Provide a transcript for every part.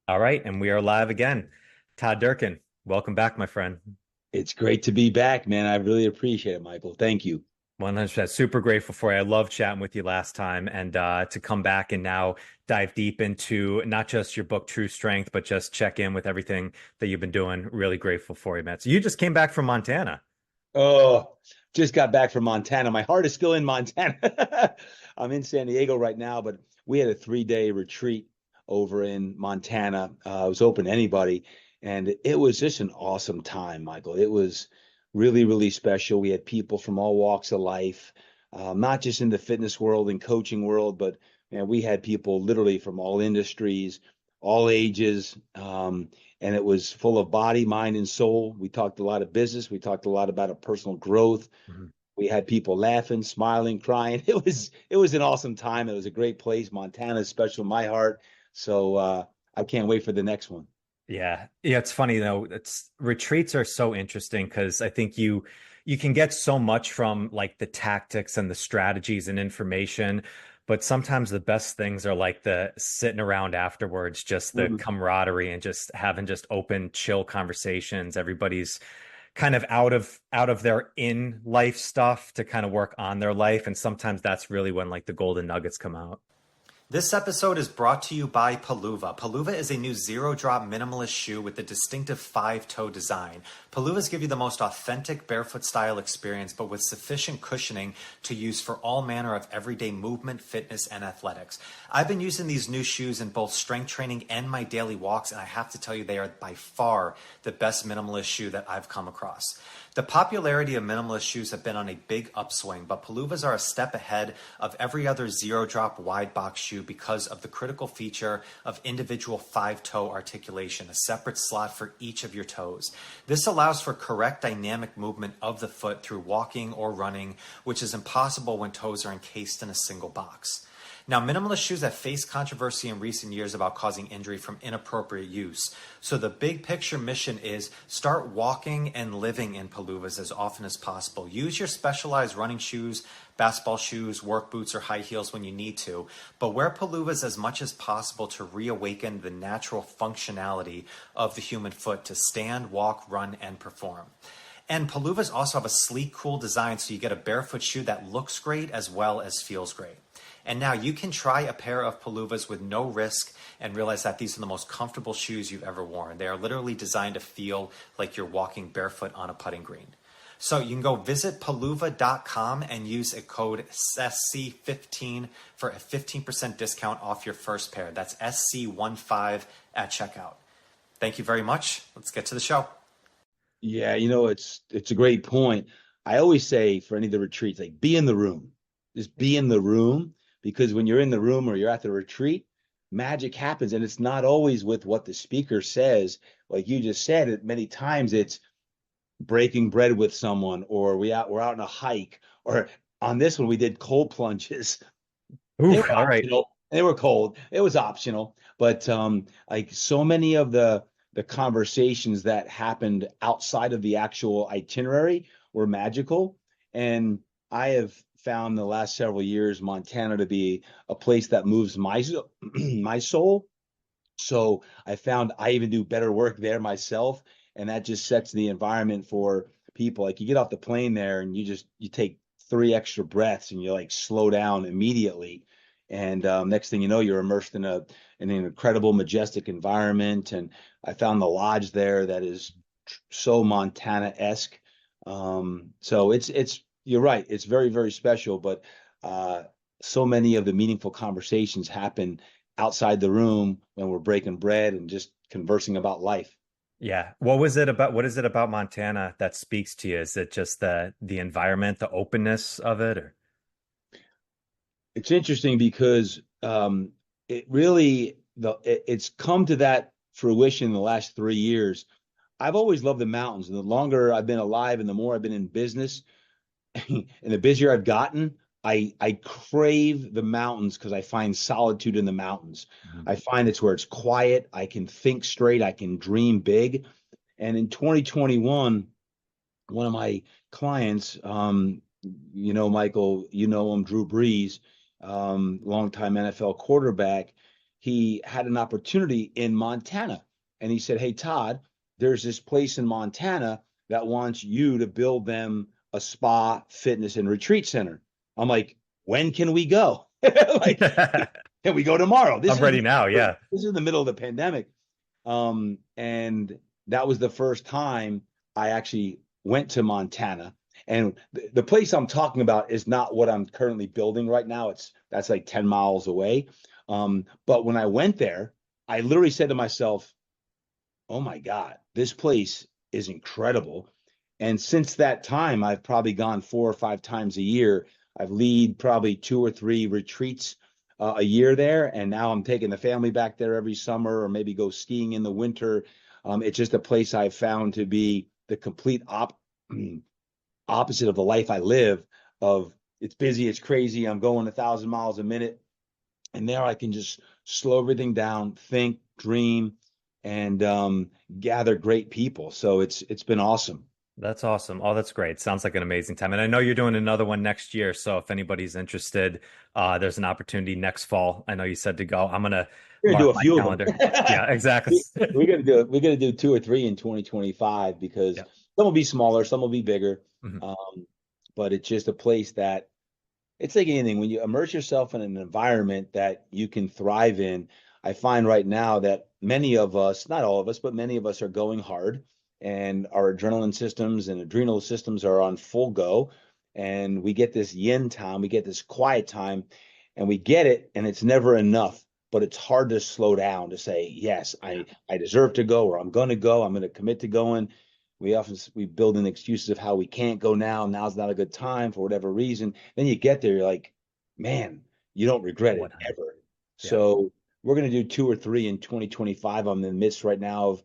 All right, and we are live again. Todd Durkin, welcome back, my friend. It's great to be back, man. I really appreciate it, Michael. Thank you. 100%. Super grateful for you. I loved chatting with you last time and to come back and now dive deep into not just your book, True Strength, but just check in with everything that you've been doing. Really grateful for you, man. So you just came back from Montana. Oh, just got back from Montana. My heart is still in Montana. I'm in San Diego right now, but we had a 3-day retreat over in Montana. It was open to anybody, and it was just an awesome time, Michael. It was really, really special. We had people from all walks of life, not just in the fitness world and coaching world, but man, we had people literally from all industries, all ages. And it was full of body, mind, and soul. We talked a lot of business. We talked a lot about our personal growth. Mhm. We had people laughing, smiling, crying. It was an awesome time. It was a great place. Montana is special in my heart. So I can't wait for the next one. Yeah. Yeah, it's funny though. It's retreats are so interesting because I think you can get so much from like the tactics and the strategies and information, but sometimes the best things are like the sitting around afterwards, just the Mm. camaraderie and just having just open, chill conversations. Everybody's kind of out of their in life stuff to kind of work on their life. And sometimes that's really when like the golden nuggets come out. This episode is brought to you by Paluva. Paluva is a new zero drop minimalist shoe with a distinctive five toe design. Paluvas give you the most authentic barefoot style experience, but with sufficient cushioning to use for all manner of everyday movement, fitness, and athletics. I've been using these new shoes in both strength training and my daily walks, and I have to tell you, they are by far the best minimalist shoe that I've come across. The popularity of minimalist shoes have been on a big upswing, but Paluvas are a step ahead of every other zero drop wide box shoe because of the critical feature of individual five toe articulation, a separate slot for each of your toes. This allows for correct dynamic movement of the foot through walking or running, which is impossible when toes are encased in a single box. Now, minimalist shoes have faced controversy in recent years about causing injury from inappropriate use. So the big picture mission is start walking and living in Paluvas as often as possible. Use your specialized running shoes, basketball shoes, work boots, or high heels when you need to, but wear Paluvas as much as possible to reawaken the natural functionality of the human foot to stand, walk, run, and perform. And Paluvas also have a sleek, cool design, so you get a barefoot shoe that looks great as well as feels great. And now you can try a pair of Paluvas with no risk and realize that these are the most comfortable shoes you've ever worn. They are literally designed to feel like you're walking barefoot on a putting green. So you can go visit paluva.com and use a code SC15 for a 15% discount off your first pair. That's SC15 at checkout. Thank you very much. Let's get to the show. Yeah, it's a great point. I always say for any of the retreats, like be in the room. Just be in the room because when you're in the room or you're at the retreat, magic happens. And it's not always with what the speaker says. Like you just said, it many times it's breaking bread with someone, or we're out on a hike, or on this one we did cold plunges. They Ooh, were all right. optional. They were cold. It was optional. But like so many of the conversations that happened outside of the actual itinerary were magical. And I have found the last several years Montana to be a place that moves my my soul. So I found I even do better work there myself, and that just sets the environment for people. Like you get off the plane there and you take three extra breaths and you like slow down immediately. And next thing you know, you're immersed in an incredible, majestic environment. And I found the lodge there that is so Montana-esque. So it's you're right. It's very, very special, but uh, so many of the meaningful conversations happen outside the room when we're breaking bread and just conversing about life. Yeah. What is it about Montana that speaks to you? Is it just the environment, the openness of it, or It's interesting because it really it's come to that fruition in the last 3 years. I've always loved the mountains, and the longer I've been alive and the more I've been in business, and the busier I've gotten, I crave the mountains because I find solitude in the mountains. Mhm. I find it's where it's quiet. I can think straight. I can dream big. And in 2021, one of my clients, Michael, you know him, Drew Brees, longtime NFL quarterback. he had an opportunity in Montana. And he said, "Hey, Todd, there's this place in Montana that wants you to build them a spa, fitness, and retreat center." I'm like, "When can we go?" Like, can we go tomorrow? I'm ready now. Yeah. This is the middle of the pandemic. And that was the first time I actually went to Montana. And the place I'm talking about is not what I'm currently building right now. That's like 10 miles away. But when I went there, I literally said to myself, "Oh my God, this place is incredible." And since that time, I've probably gone 4 or 5 times a year. I've lead probably 2 or 3 retreats a year there, and now I'm taking the family back there every summer, or maybe go skiing in the winter. It's just a place I've found to be the complete opposite of the life I live. Of it's busy, it's crazy. I'm going 1,000 miles a minute, and there I can just slow everything down, think, dream, and gather great people. So it's been awesome. That's awesome. Oh, that's great. Sounds like an amazing time. And I know you're doing another one next year. So if anybody's interested, there's an opportunity next fall. I know you said to go. I'm gonna We're gonna do mark a my few of them. calendar. Yeah, exactly. We're gonna do 2 or 3 in 2025, because Yeah. some will be smaller, some will be bigger. Mhm. Um, but it's just a place that it's like anything. When you immerse yourself in an environment that you can thrive in, I find right now that many of us, not all of us, but many of us are going hard, and our adrenaline systems and adrenal systems are on full go. And we get this yin time, we get this quiet time, and we get it, and it's never enough. But it's hard to slow down to say, yes, I deserve to go, or I'm going to go, I'm going to commit to going. We build in excuses of how we can't go now. Now's not a good time for whatever reason. Then you get there, you're like, man, you don't regret it 100. ever. Yeah. So we're going to do 2 or 3 in 2025. I'm in the midst right now of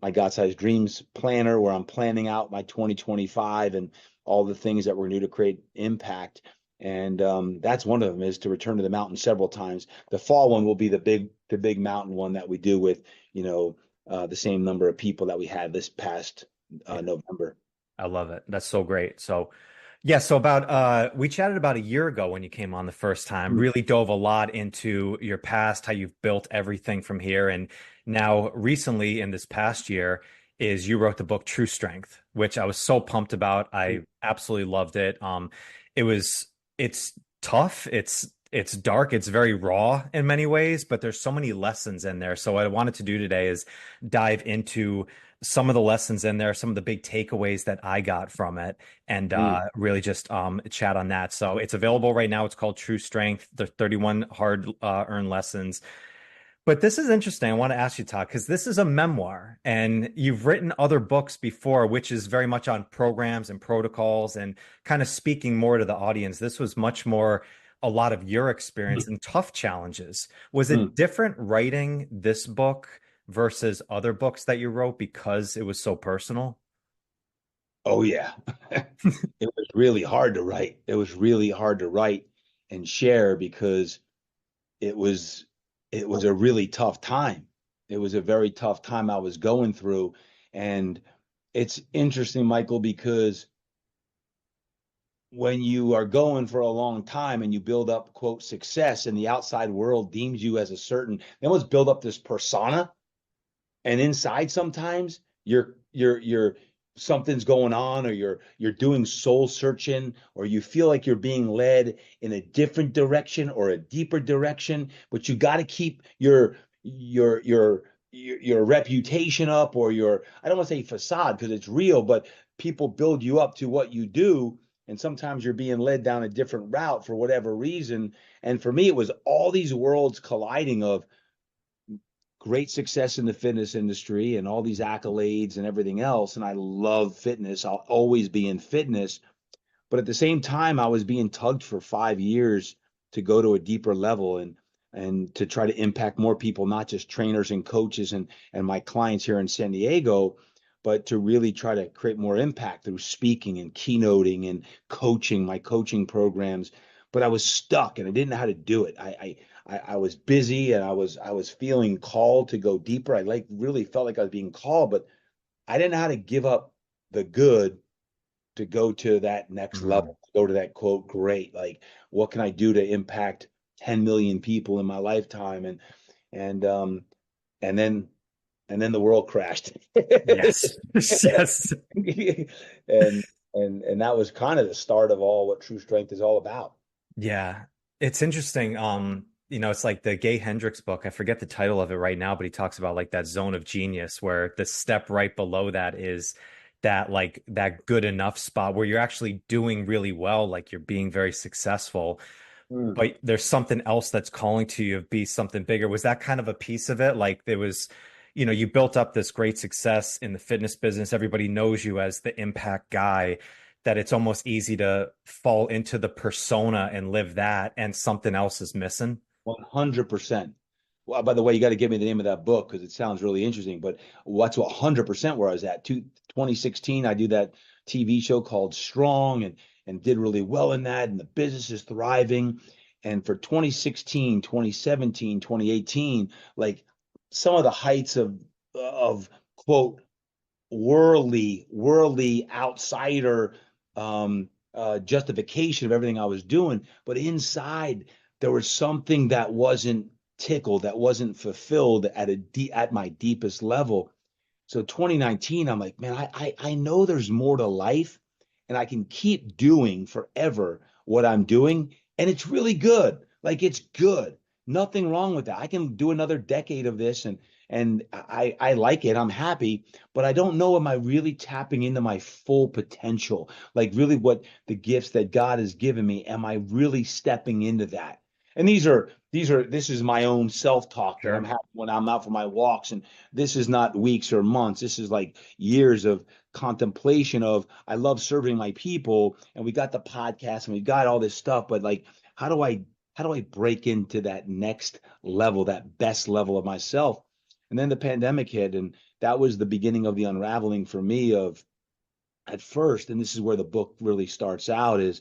my God Size Dreams planner, where I'm planning out my 2025 and all the things that we're going to do to create impact. And that's one of them, is to return to the mountain several times. The fall one will be the big mountain one that we do with, the same number of people that we had this past Yeah. November. I love it. That's so great. So yeah, so about we chatted about a year ago when you came on the first time, Mm, really dove a lot into your past, how you've built everything from here. And now recently in this past year is you wrote the book True Strength, which I was so pumped about. mm, I absolutely loved it. It was it's tough, it's dark, it's very raw in many ways, but there's so many lessons in there. So what I wanted to do today is dive into some of the lessons in there, some of the big takeaways that I got from it, and mm. really just chat on that. So it's available right now. It's called True Strength, the 31 hard earned lessons. But this is interesting. I want to ask you, Todd, because this is a memoir, and you've written other books before, which is very much on programs and protocols and kind of speaking more to the audience. This was much more a lot of your experience Mm, and tough challenges. Was it mm. different writing this book versus other books that you wrote because it was so personal? Oh yeah. It was really hard to write. It was really hard to write and share, because it was it was a really tough time. It was a very tough time I was going through. And it's interesting, Michael, because when you are going for a long time and you build up, quote, success, and the outside world deems you as a certain, they almost build up this persona, and inside sometimes you're something's going on, or you're doing soul searching, or you feel like you're being led in a different direction or a deeper direction, but you got to keep your reputation up, or your, I don't want to say facade, because it's real, but people build you up to what you do, and sometimes you're being led down a different route for whatever reason. And for me, it was all these worlds colliding of great success in the fitness industry and all these accolades and everything else. And I love fitness. I'll always be in fitness. But at the same time, I was being tugged for 5 years to go to a deeper level, and to try to impact more people, not just trainers and coaches and my clients here in San Diego, but to really try to create more impact through speaking and keynoting and coaching, my coaching programs. But I was stuck, and I didn't know how to do it. I was busy, and I was feeling called to go deeper. I like really felt like I was being called, but I didn't know how to give up the good to go to that next Mhm. level, to go to that, quote, great. Like, what can I do to impact 10 million people in my lifetime. And um and then and then the world crashed. Yes. Yes. and and that was kind of the start of all what true strength is all about. Yeah, it's interesting. It's like the Gay Hendricks book. I forget the title of it right now, but he talks about like that zone of genius where the step right below that is that like that good enough spot where you're actually doing really well, like you're being very successful, Mm. but there's something else that's calling to you to be something bigger. Was that kind of a piece of it? Like there was, you built up this great success in the fitness business. Everybody knows you as the impact guy, that it's almost easy to fall into the persona and live that, and something else is missing. 100%. Well, by the way, you got to give me the name of that book because it sounds really interesting. But what's 100% where I was at? 2016, I do that TV show called Strong and did really well in that, and the business is thriving. And for 2016, 2017, 2018, like some of the heights of quote worldly outsider justification of everything I was doing, but inside there was something that wasn't tickled, that wasn't fulfilled at my deepest level. So 2019, I'm like, man, I know there's more to life, and I can keep doing forever what I'm doing, and it's really good. Like it's good. Nothing wrong with that. I can do another decade of this, and I like it. I'm happy, but I don't know, am I really tapping into my full potential? Like really what the gifts that God has given me, am I really stepping into that? And this is my own self-talk that I'm Sure. having when I'm out for my walks. And this is not weeks or months. This is like years of contemplation of I love serving my people, and we got the podcast and we got all this stuff, but like how do I how do I break into that next level, that best level of myself? And then the pandemic hit, and that was the beginning of the unraveling for me of at first, and this is where the book really starts out, is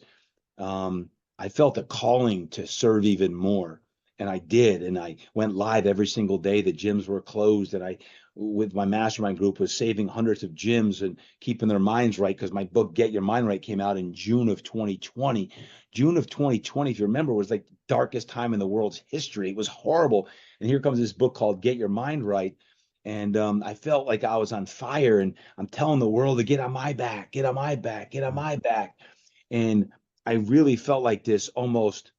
um, I felt a calling to serve even more. And I did. And I went live every single day. The gyms were closed. And I, with my mastermind group, was saving hundreds of gyms and keeping their minds right. Because my book, Get Your Mind Right, came out in June of 2020. June of 2020, if you remember, was like the darkest time in the world's history. It was horrible. And here comes this book called Get Your Mind Right. And I felt like I was on fire. And I'm telling the world to get on my back, get on my back, get on my back. And I really felt like this almost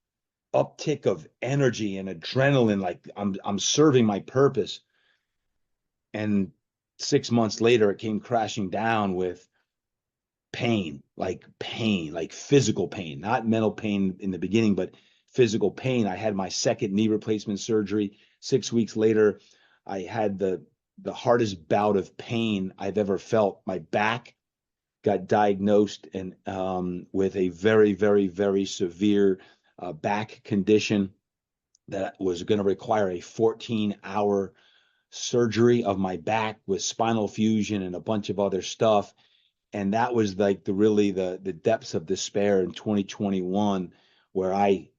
uptick of energy and adrenaline, like I'm serving my purpose. And 6 months later, it came crashing down with pain, like physical pain, not mental pain in the beginning, but physical pain. I had my second knee replacement surgery. 6 weeks later, I had the hardest bout of pain I've ever felt. My back got diagnosed and with a very, very, very severe back condition that was going to require a 14-hour surgery of my back with spinal fusion and a bunch of other stuff. And that was like the depths of despair in 2021, where I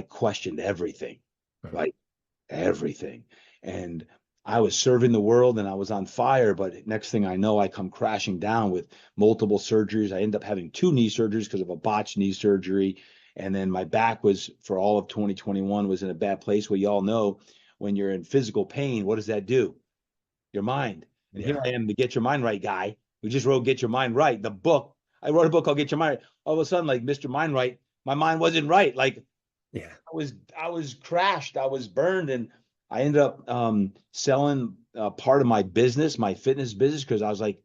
questioned everything, like everything. And I was serving the world and I was on fire, but next thing I know, I come crashing down with multiple surgeries. I end up having two knee surgeries because of a botched knee surgery. And then my back was, for all of 2021, was in a bad place. Well, you all know when you're in physical pain, what does that do? Your mind. And here Yeah. I am, the Get Your Mind Right guy who just wrote Get Your Mind Right, the book. I wrote a book called Get Your Mind Right. All of a sudden, like Mr. Mind Right, my mind wasn't right. Like Yeah. I was crashed. I was burned, and I ended up selling part of my business, my fitness business, because I was like,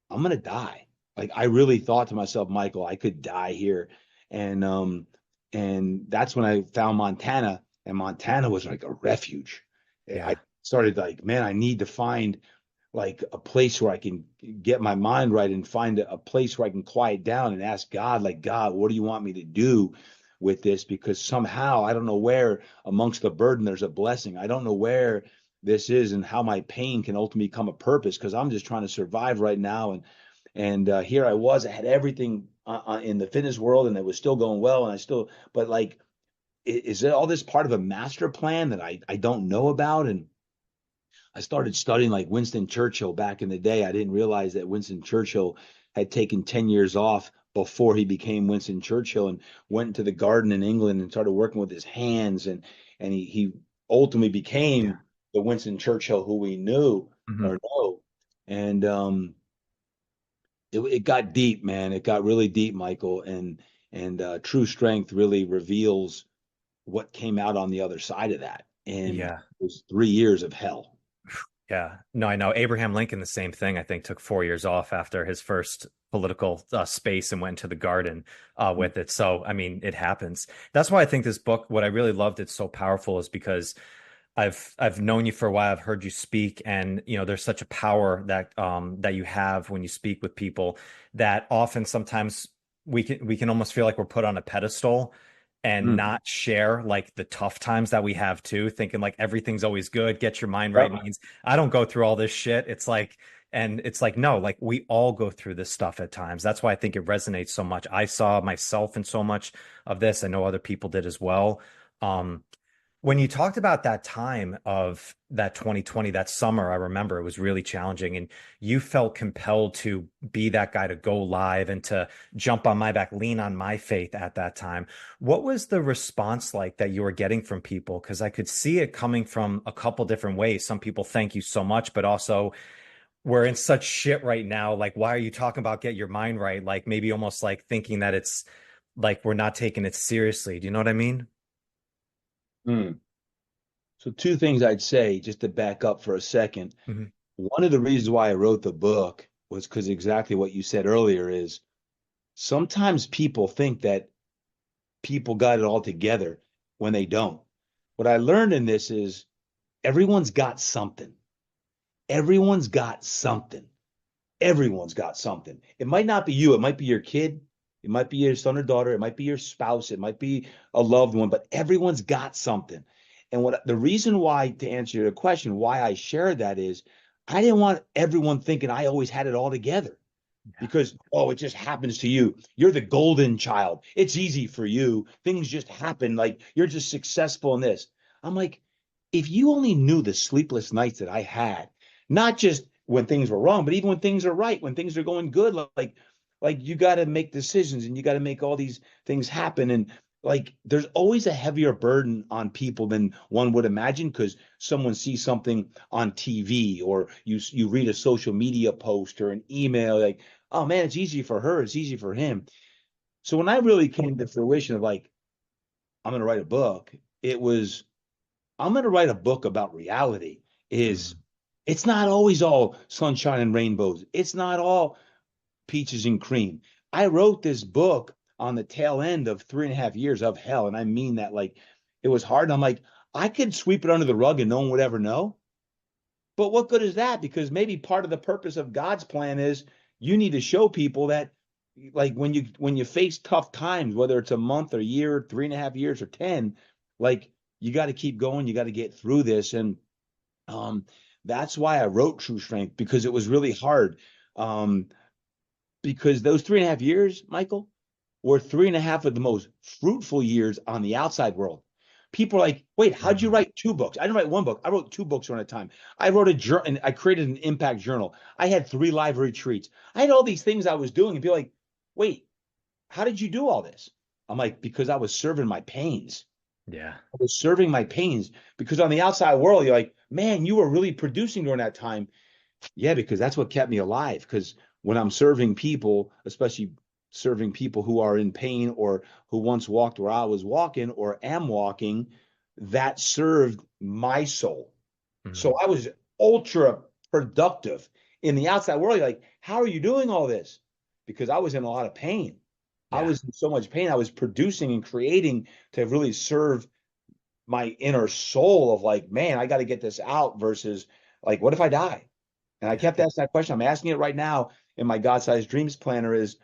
I'm gonna die. Like I really thought to myself, Michael, I could die here, and um, and that's when I found Montana, and Montana was like a refuge. I Yeah. started like, man, I need to find like a place where I can get my mind right and find a place where I can quiet down and ask God, like, God, what do you want me to do with this? Because somehow I don't know where amongst the burden there's a blessing. I don't know where this is and how my pain can ultimately become a purpose because I'm just trying to survive right now. And here I was, I had everything in the fitness world and it was still going well. And I still, but like, is it all this part of a master plan that I don't know about? And I started studying like Winston Churchill back in the day. I didn't realize that Winston Churchill had taken 10 years off before he became Winston Churchill, and went into the garden in England and started working with his hands, and he ultimately Yeah. became the Winston Churchill who we knew Mhm. or know. And it got deep, man. It got really deep, Michael. And True Strength really reveals what came out on the other side of that. And it Yeah. was 3 years of hell. Yeah. No, I know. Abraham Lincoln, the same thing, I think, took 4 years off after his first political space and went into the garden with it. So, I mean, it happens. That's why I think this book, what I really loved, it's so powerful, is because I've known you for a while. I've heard you speak, and there's such a power that you have when you speak with people that often sometimes we can almost feel like we're put on a pedestal and Mm. not share like the tough times that we have too, thinking like everything's always good. Get your mind right Yep. means I don't go through all this shit. And it's like no, like we all go through this stuff at times. That's why I think it resonates so much. I saw myself in so much of this. I know other people did as well. Um, when you talked about that time of that 2020, that summer, I remember it was really challenging, and you felt compelled to be that guy to go live and to jump on my back, lean on my faith at that time. What was the response like that you were getting from people? Because I could see it coming from a couple different ways. Some people thank you so much, but also we're in such shit right now. Like, why are you talking about get your mind right? Like maybe almost like thinking that it's like we're not taking it seriously. Do you know what I mean? Mm. So two things I'd say just to back up for a second. Mhm. One of the reasons why I wrote the book was because exactly what you said earlier is sometimes people think that people got it all together when they don't. What I learned in this is everyone's got something. Everyone's got something. Everyone's got something. It might not be you, it might be your kid, it might be your son or daughter, it might be your spouse, it might be a loved one, but everyone's got something. And what the reason why, to answer your question, why I share that is I didn't want everyone thinking I always had it all together because, oh, it just happens to you. You're the golden child. It's easy for you. Things just happen. Like you're just successful in this. I'm like, if you only knew the sleepless nights that I had, not just when things were wrong, but even when things are right, when things are going good, like you got to make decisions and you got to make all these things happen. And like there's always a heavier burden on people than one would imagine because someone sees something on TV or you read a social media post or an email like, oh man, it's easy for her, it's easy for him. So when I really came to fruition of like, I'm going to write a book, it was, I'm going to write a book about reality. Is Mhm. it's not always all sunshine and rainbows. It's not all peaches and cream. I wrote this book on the tail end of 3.5 years of hell. And I mean that like it was hard. And I'm like, I could sweep it under the rug and no one would ever know. But what good is that? Because maybe part of the purpose of God's plan is you need to show people that like when you face tough times, whether it's a month or year, 3.5 years or 10, like you got to keep going, you got to get through this. And um that's why I wrote True Strength because it was really hard. Um, because those 3.5 years, Michael, were 3.5 of the most fruitful years on the outside world. People are like, wait, how'd you Mhm. write two books? I didn't write one book. I wrote two books around a time. I wrote a journal and I created an impact journal. I had 3 live retreats. I had all these things I was doing and be like, wait, how did you do all this? I'm like, because I was serving my pains. Yeah. I was serving my pains because on the outside world, you're like, man, you were really producing during that time. Yeah, because that's what kept me alive. Because when I'm serving people, especially serving people who are in pain or who once walked where I was walking or am walking, that served my soul. So Mhm. I was ultra productive in the outside world. You're like, how are you doing all this? Because I was in a lot of pain. I Yeah. was in so much pain. I was producing and creating to really serve my inner soul of like, man, I got to get this out versus like, what if I die? And I Yeah. kept asking that question. I'm asking it right now in my God-sized dreams planner is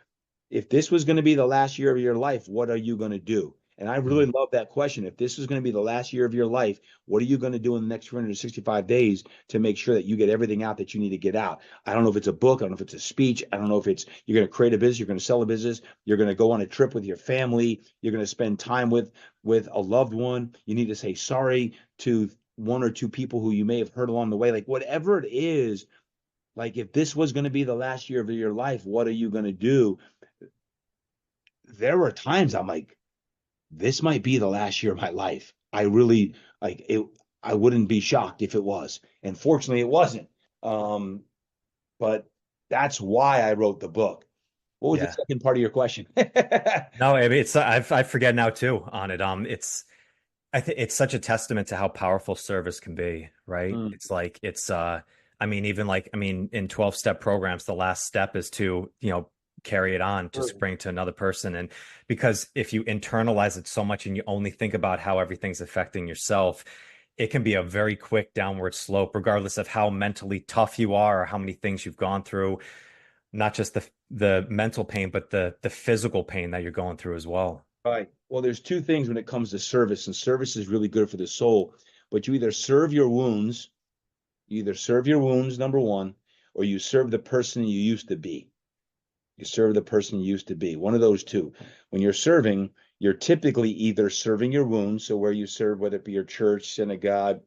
if this was going to be the last year of your life, what are you going to do? And I really Mhm. love that question. If this is going to be the last year of your life, what are you going to do in the next 365 days to make sure that you get everything out that you need to get out? I don't know if it's a book. I don't know if it's a speech. I don't know if it's you're going to create a business, you're going to sell a business, you're going to go on a trip with your family, you're going to spend time with a loved one. You need to say sorry to one or two people who you may have hurt along the way. Like whatever it is, like if this was going to be the last year of your life, what are you going to do? there were times I'm like, this might be the last year of my life. I really like it. I wouldn't be shocked if it was. And fortunately, it wasn't. Um, but that's why I wrote the book. What was the Yeah. second part of your question? No, I mean it's I forget now too on it. It's I think it's such a testament to how powerful service can be, right? Mm. It's like I mean even like I mean in 12-step programs the last step is to, carry it on to bring to another person, and because if you internalize it so much and you only think about how everything's affecting yourself, it can be a very quick downward slope regardless of how mentally tough you are or how many things you've gone through, not just the mental pain but the physical pain that you're going through as well. Right. Well, there's two things when it comes to service, and service is really good for the soul. But you either serve your wounds, number one, or you serve the person you used to be. You serve the person you used to be. One of those two. When you're serving, you're typically either serving your wounds, so where you serve, whether it be your church, synagogue,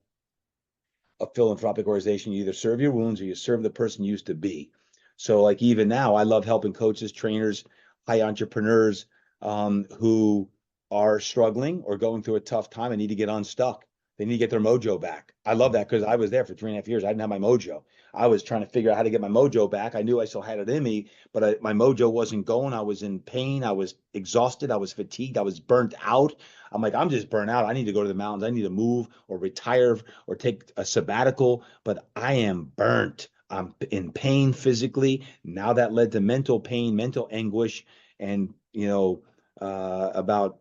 a philanthropic organization, you either serve your wounds or you serve the person you used to be. So, like even now, I love helping coaches, trainers, high entrepreneurs who are struggling or going through a tough time and need to get unstuck. They need to get their mojo back. I love that because I was there for 3.5 years. I didn't have my mojo. I was trying to figure out how to get my mojo back. I knew I still had it in me, but my mojo wasn't going. I was in pain. I was exhausted. I was fatigued. I was burnt out. I'm like, I'm just burnt out. I need to go to the mountains. I need to move or retire or take a sabbatical, but I am burnt. I'm in pain physically. Now that led to mental pain, mental anguish, and about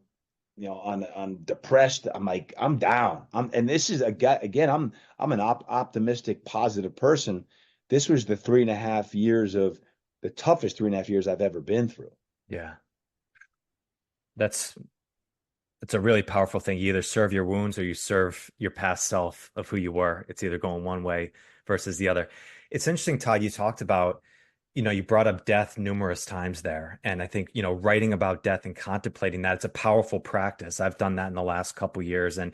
on depressed. I'm like, I'm down. And this is again, I'm an optimistic, positive person. This was the 3.5 years of the toughest 3.5 years I've ever been through. Yeah. That's it's a really powerful thing. You either serve your wounds or you serve your past self of who you were. It's either going one way versus the other. It's interesting, Todd, you talked about, you brought up death numerous times there. And I think, writing about death and contemplating that, it's a powerful practice. I've done that in the last couple years. And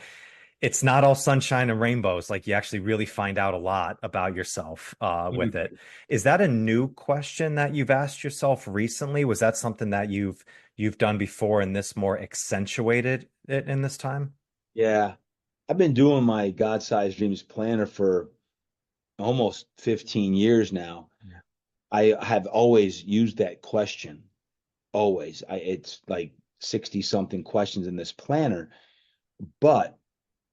it's not all sunshine and rainbows. Like you actually really find out a lot about yourself with it. Is that a new question that you've asked yourself recently? Was that something that you've done before and this more accentuated it in this time? Yeah. I've been doing my God-sized dreams planner for almost 15 years now. Yeah. I have always used that question. Always. It's like 60 something questions in this planner. But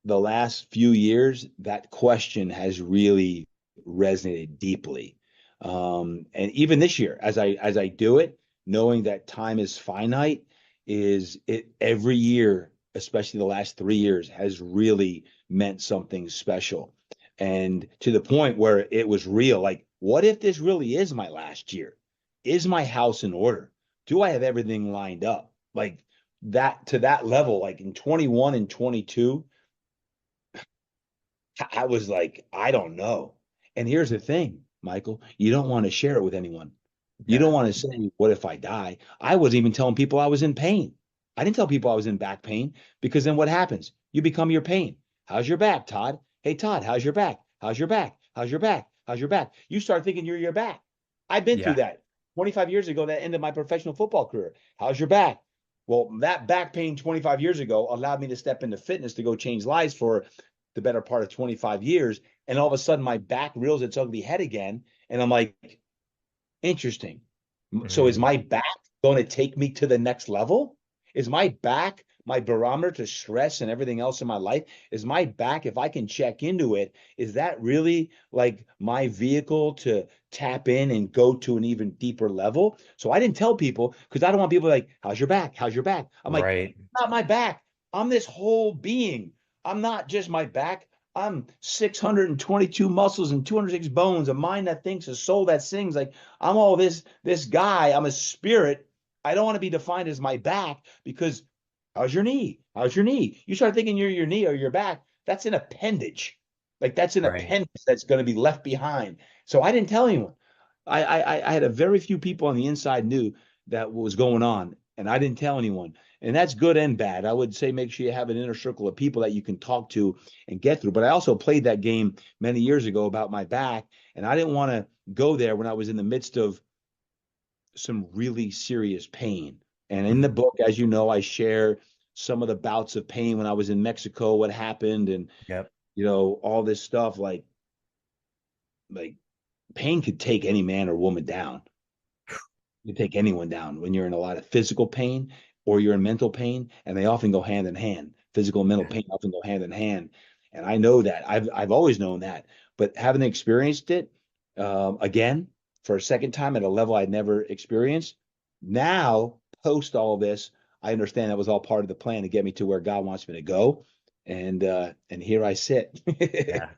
the last few years, that question has really resonated deeply. And even this year, as I do it, knowing that time is finite, is it every year, especially the last 3 years, has really meant something special. And to the point where it was real, like, what if this really is my last year? Is my house in order? Do I have everything lined up? Like that to that level, like in 21 and 22, I was like, I don't know. And here's the thing, Michael, you don't want to share it with anyone. You Yeah. don't want to say, what if I die? I wasn't even telling people I was in pain. I didn't tell people I was in back pain because then what happens? You become your pain. How's your back, Todd? Hey, Todd, how's your back? How's your back? How's your back? How's your back? You start thinking you're your back. I've been through Yeah. that 25 years ago, that ended my professional football career. How's your back? Well, that back pain 25 years ago allowed me to step into fitness to go change lives for the better part of 25 years. And all of a sudden, my back rears its ugly head again. And I'm like, interesting. So is Mm, my back going to take me to the next level? Is my back my barometer to stress and everything else in my life? Is my back, if I can check into it, is that really like my vehicle to tap in and go to an even deeper level? So I didn't tell people because I don't want people like, how's your back? How's your back? I'm like, right. not my back. I'm this whole being. I'm not just my back. I'm 622 muscles and 206 bones, a mind that thinks, a soul that sings. Like I'm all this guy. I'm a spirit. I don't want to be defined as my back because how's your knee? How's your knee? You start thinking you're your knee or your back. That's an appendage. Like that's an Right. appendage that's going to be left behind. So I didn't tell anyone. I had a very few people on the inside knew that what was going on, and I didn't tell anyone. And that's good and bad. I would say make sure you have an inner circle of people that you can talk to and get through. But I also played that game many years ago about my back, and I didn't want to go there when I was in the midst of some really serious pain. And in the Mhm. book, as you know, I share some of the bouts of pain when I was in Mexico, what happened, and Yep. all this stuff. Like pain could take any man or woman down. You take anyone down when you're in a lot of physical pain or you're in mental pain, and they often go hand in hand. Physical and mental Yeah. pain often go hand in hand, and I know that. I've always known that, but having experienced it again for a second time at a level I'd never experienced, now post all this, I understand that was all part of the plan to get me to where God wants me to go, and here I sit. Yeah.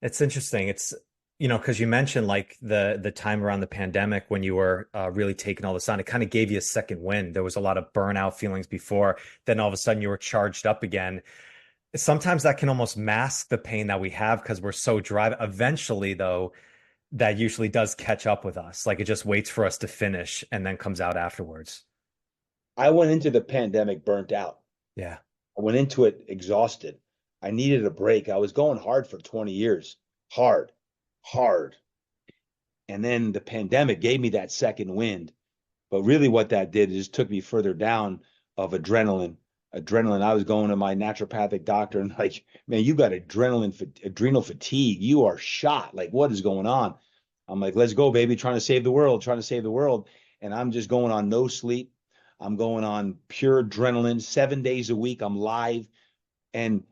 It's interesting. It's, because you mentioned like the time around the pandemic when you were really taking all this on, it kind of gave you a second wind. There was a lot of burnout feelings before, then all of a sudden you were charged up again. Sometimes that can almost mask the pain that we have because we're so driven. Eventually, though, that usually does catch up with us. Like it just waits for us to finish and then comes out afterwards. I went into the pandemic burnt out. Yeah. I went into it exhausted. I needed a break. I was going hard for 20 years, hard, hard. And then the pandemic gave me that second wind. But really, what that did is took me further down of adrenaline. Adrenaline. I was going to my naturopathic doctor and like, man, you got adrenal fatigue. You are shot. Like, what is going on? I'm like, let's go, baby. Trying to save the world, trying to save the world. And I'm just going on no sleep. I'm going on pure adrenaline, 7 days a week. I'm live. And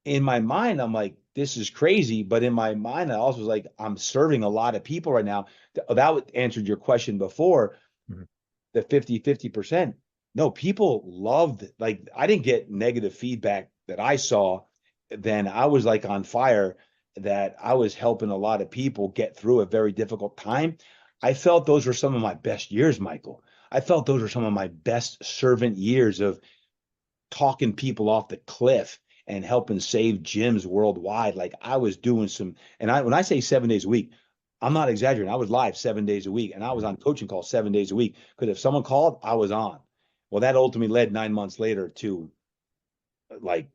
in my mind, I'm like, this is crazy. But in my mind, I also was like, I'm serving a lot of people right now. That answered your question before, Mhm. the 50-50%. No, people loved, like, I didn't get negative feedback that I saw. Then I was like on fire, that I was helping a lot of people get through a very difficult time. I felt those were some of my best years, Michael. I felt those were some of my best servant years of talking people off the cliff and helping save gyms worldwide. Like I was doing some, and when I say 7 days a week, I'm not exaggerating. I was live 7 days a week, and I was on coaching calls 7 days a week because if someone called, I was on. Well, that ultimately led 9 months later to, like,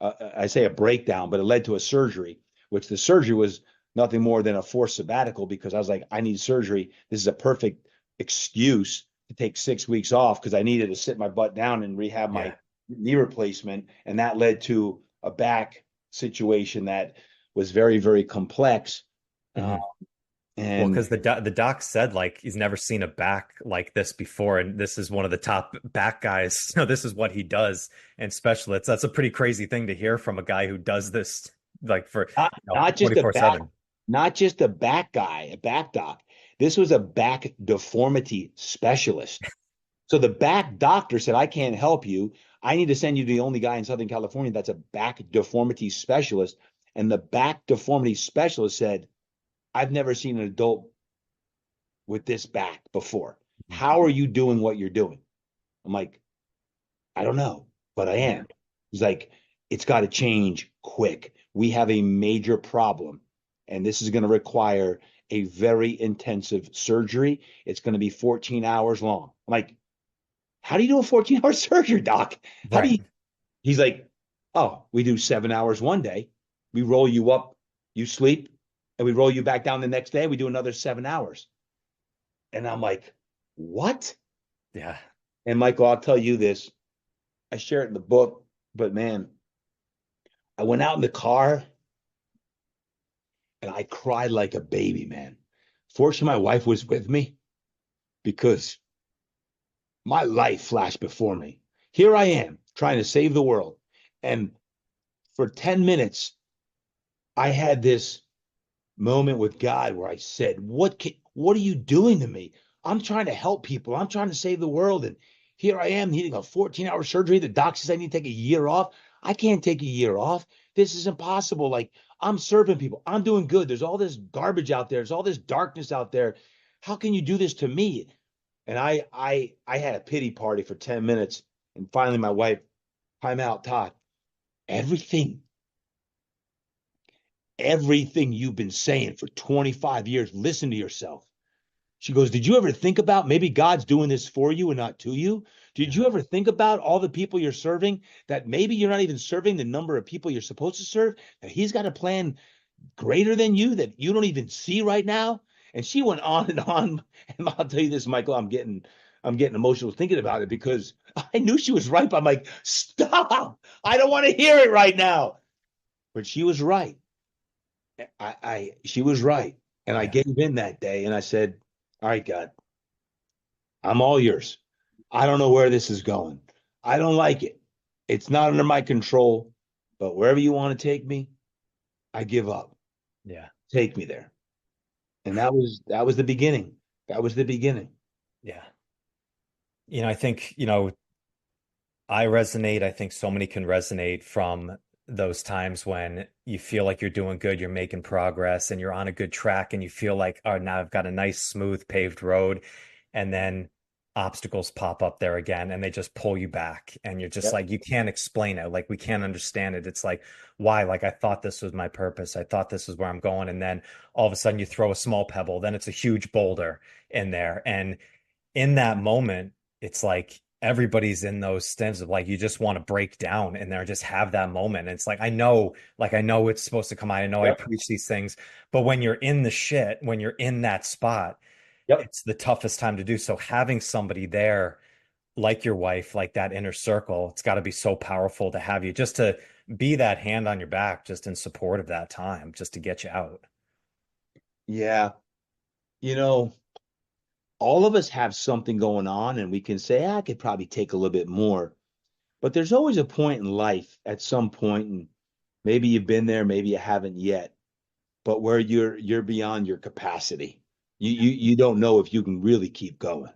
I say a breakdown, but it led to a surgery, which the surgery was nothing more than a forced sabbatical because I was like, I need surgery. This is a perfect excuse to take 6 weeks off because I needed to sit my butt down and rehab my Yeah. knee replacement. And that led to a back situation that was very, very complex. Uh, Mhm. Well, and because the doc said like he's never seen a back like this before, and this is one of the top back guys. This is what he does and specialists. That's a pretty crazy thing to hear from a guy who does this like for not just a back, 24/7. not just a back guy, a back doc. This was a back deformity specialist. So the back doctor said, I can't help you. I need to send you to the only guy in Southern California that's a back deformity specialist. And the back deformity specialist said, I've never seen an adult with this back before. How are you doing what you're doing? I'm like, I don't know, but I Yeah. am. He's like, it's got to change quick. We have a major problem, and this is going to require a very intensive surgery. It's going to be 14 hours long. I'm like, how do you do a 14-hour surgery, doc? How do Right. you? He's like, oh, we do 7 hours one day. We roll you up, you sleep, and we roll you back down the next day. We do another 7 hours. And I'm like, what? Yeah. And Michael, I'll tell you this. I share it in the book, but man, I went out in the car and I cried like a baby, man. Fortunately, my wife was with me because my life flashed before me. Here I am trying to save the world. And for 10 minutes, I had this moment with God where I said, what are you doing to me? I'm trying to help people. I'm trying to save the world. And here I am needing a 14-hour surgery. The doc says I need to take a year off. I can't take a year off. This is impossible. Like I'm serving people. I'm doing good. There's all this garbage out there. There's all this darkness out there. How can you do this to me? And I had a pity party for 10 minutes. And finally my wife, time out, Todd. Everything everything you've been saying for 25 years. Listen to yourself. She goes, did you ever think about maybe God's doing this for you and not to you? Did you ever think about all the people you're serving, that maybe you're not even serving the number of people you're supposed to serve, that he's got a plan greater than you that you don't even see right now? And she went on and on. And I'll tell you this, Michael, I'm getting I'm getting emotional thinking about it because I knew she was right. But I'm like, stop. I don't want to hear it right now. But she was right. She was right. And I Yeah. gave in that day and I said, all right, God, I'm all yours. I don't know where this is going. I don't like it. It's not under my control, but wherever you want to take me, I give up. Yeah. Take me there. And that was the beginning. That was the beginning. Yeah. I think, I resonate. I think so many can resonate from those times when you feel like you're doing good, you're making progress, and you're on a good track, and you feel like, oh, now I've got a nice, smooth, paved road. And then obstacles pop up there again, and they just pull you back. And you're just Yep. like, you can't explain it. Like, we can't understand it. It's like, why? Like, I thought this was my purpose. I thought this is where I'm going. And then all of a sudden, you throw a small pebble, then it's a huge boulder in there. And in that moment, it's like everybody's in those stems of like you just want to break down and there just have that moment. And it's like I know it's supposed to come out. I know I Yep. preach these things, but when you're in the shit, when you're in that spot, Yep. it's the toughest time to do. So having somebody there like your wife, like that inner circle, it's got to be so powerful to have you just to be that hand on your back, just in support of that time, just to get you out. Yeah. You know, all of us have something going on, and we can say, I could probably take a little bit more. But there's always a point in life at some point, and maybe you've been there, maybe you haven't yet, but where you're beyond your capacity. You don't know if you can really keep going.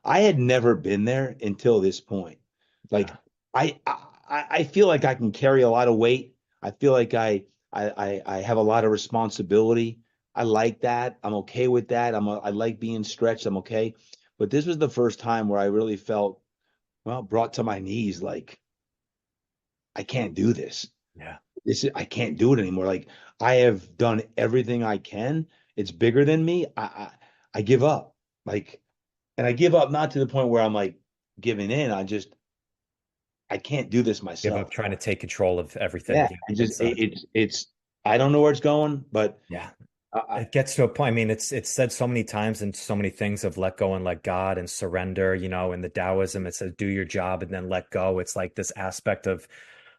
I had never been there until this point. Like Yeah. I feel like I can carry a lot of weight. I feel like I have a lot of responsibility. I like that. I'm okay with that. I like being stretched. I'm okay. But this was the first time where I really felt, well, brought to my knees, like I can't do this. Yeah. I can't do it anymore. Like I have done everything I can. It's bigger than me. I give up. Like, and I give up not to the point where I'm like giving in. I can't do this Give up myself. trying to take control of everything. Yeah, Yeah. I just It's it's I don't know where it's going, but yeah. I, It gets to a point. I mean, it's said so many times in so many things of let go and let God and surrender, in the Taoism, it says do your job and then let go. It's like this aspect of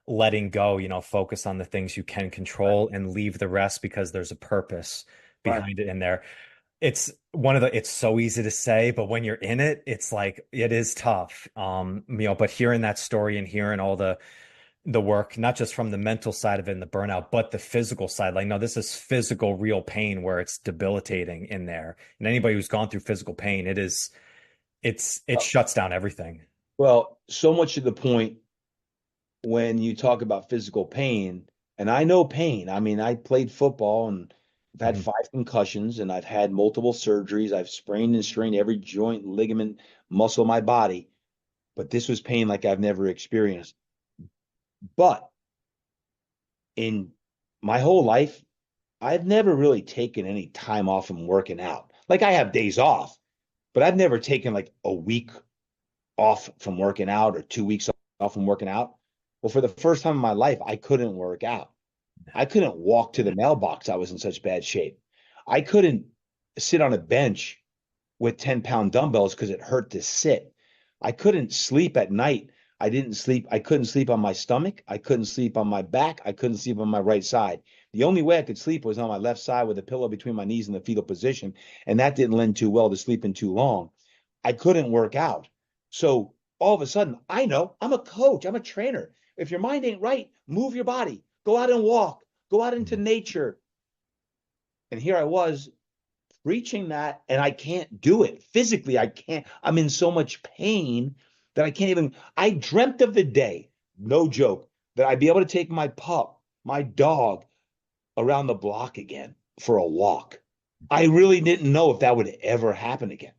letting go, focus on the things you can control and leave the rest because there's a purpose right. behind it in there. It's so easy to say, but when you're in it, it's like it is tough. But hearing that story and hearing all the work, not just from the mental side of it and the burnout, but the physical side. Like, no, this is physical, real pain where it's debilitating in there. And anybody who's gone through physical pain, it shuts down everything. Well, so much to the point when you talk about physical pain, and I know pain. I mean, I played football and I've had Mhm. 5 concussions and I've had multiple surgeries. I've sprained and strained every joint, ligament, muscle in my body, but this was pain like I've never experienced. But in my whole life, I've never really taken any time off from working out. Like I have days off, but I've never taken like a week off from working out or 2 weeks off from working out. Well, for the first time in my life, I couldn't work out. I couldn't walk to the mailbox. I was in such bad shape. I couldn't sit on a bench with 10-pound dumbbells because it hurt to sit. I couldn't sleep at night. I didn't sleep. I couldn't sleep on my stomach. I couldn't sleep on my back. I couldn't sleep on my right side. The only way I could sleep was on my left side with a pillow between my knees in the fetal position. And that didn't lend too well to sleeping too long. I couldn't work out. So all of a sudden, I know I'm a coach, I'm a trainer. If your mind ain't right, move your body, go out and walk, go out into Mhm. nature. And here I was reaching that, and I can't do it physically. I can't. I'm in so much pain that I can't even. I dreamt of the day, no joke, that I'd be able to take my pup, my dog, around the block again for a walk. I really didn't know if that would ever happen again.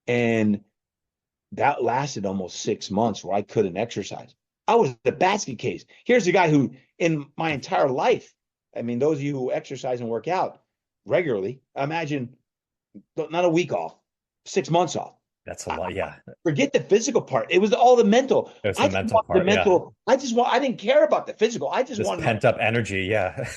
And that lasted almost 6 months where I couldn't exercise. I was the basket case. Here's a guy who, in my entire life, I mean, those of you who exercise and work out regularly, imagine not a week off, 6 months off. That's a I, lot. Yeah. forget the physical part. It was all the mental. It was I the just mental want the part. Yeah. mental. I didn't care about the physical. I just This wanted my, pent up energy. Yeah.